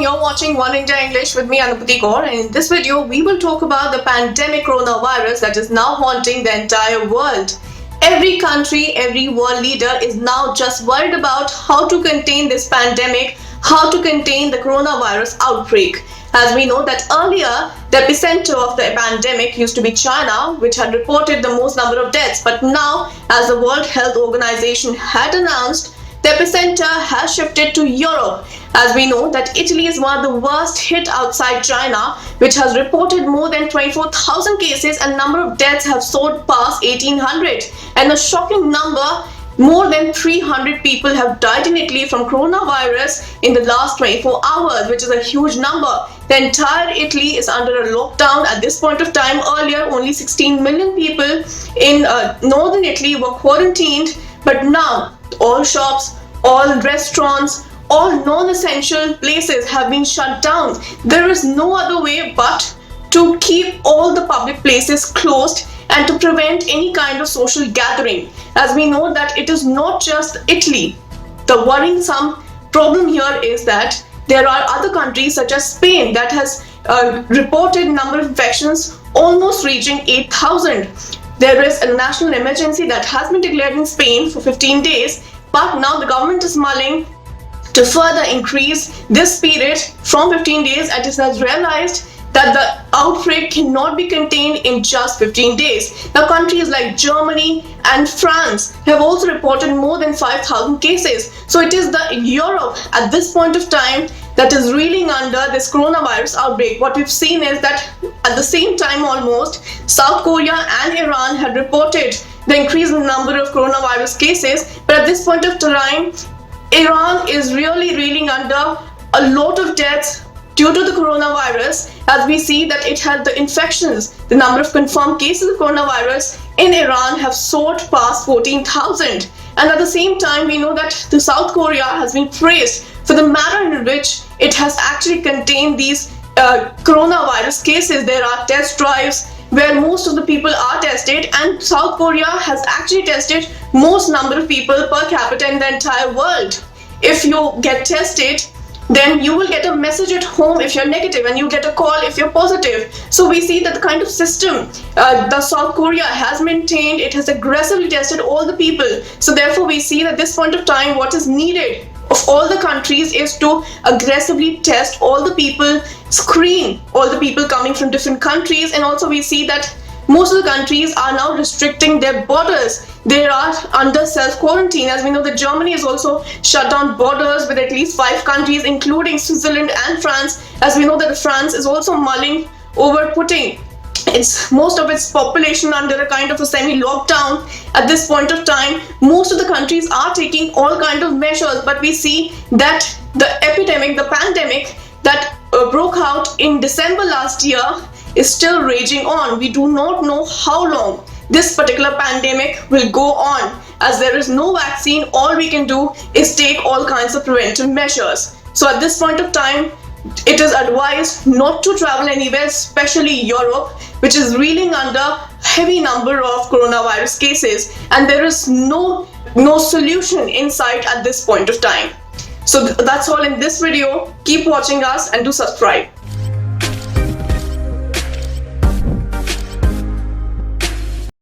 you're watching Oneindia English with me, Anupati Kaur, and in this video, we will talk about the pandemic coronavirus that is now haunting the entire world. Every country, every world leader is now just worried about how to contain this pandemic, how to contain the coronavirus outbreak. As we know that earlier, the epicenter of the pandemic used to be China, which had reported the most number of deaths. But now, as the World Health Organization had announced, the epicenter has shifted to Europe. As we know that Italy is one of the worst hit outside China, which has reported more than 24,000 cases and number of deaths have soared past 1,800. And a shocking number, more than 300 people have died in Italy from coronavirus in the last 24 hours, which is a huge number. The entire Italy is under a lockdown at this point of time. Earlier, only 16 million people in northern Italy were quarantined, but now all shops, all restaurants, all non-essential places have been shut down. There is no other way but to keep all the public places closed and to prevent any kind of social gathering. As we know that it is not just Italy. The worrisome problem here is that there are other countries such as Spain that has reported number of infections almost reaching 8,000. There is a national emergency that has been declared in Spain for 15 days, but now the government is mulling to further increase this period from 15 days, and it has realized that the outbreak cannot be contained in just 15 days. Now, countries like Germany and France have also reported more than 5,000 cases. So it is the Europe at this point of time that is reeling under this coronavirus outbreak. What we've seen is that at the same time almost, South Korea and Iran had reported the increase in the number of coronavirus cases. But at this point of time, Iran is really reeling under a lot of deaths due to the coronavirus, as we see that it had the infections. The number of confirmed cases of coronavirus in Iran have soared past 14,000. And at the same time, we know that the South Korea has been praised for the manner in which it has actually contained these coronavirus cases. There are test drives where most of the people are tested, and South Korea has actually tested most number of people per capita in the entire world. If you get tested, then you will get a message at home if you're negative, and you get a call if you're positive. So we see that the kind of system the South Korea has maintained, it has aggressively tested all the people. So therefore we see that at this point of time, what is needed of all the countries is to aggressively test all the people, screen all the people coming from different countries. And also we see that most of the countries are now restricting their borders. They are under self-quarantine. As we know that Germany has also shut down borders with at least 5 countries, including Switzerland and France. As we know that France is also mulling over putting most of its population under a kind of a semi-lockdown at this point of time. Most of the countries are taking all kind of measures, but we see that the epidemic, the pandemic that broke out in December last year is still raging on. We do not know how long this particular pandemic will go on. As there is no vaccine, all we can do is take all kinds of preventive measures. So at this point of time, it is advised not to travel anywhere, especially Europe, which is reeling under heavy number of coronavirus cases, and there is no solution in sight at this point of time. So that's all in this video. Keep watching us and do subscribe.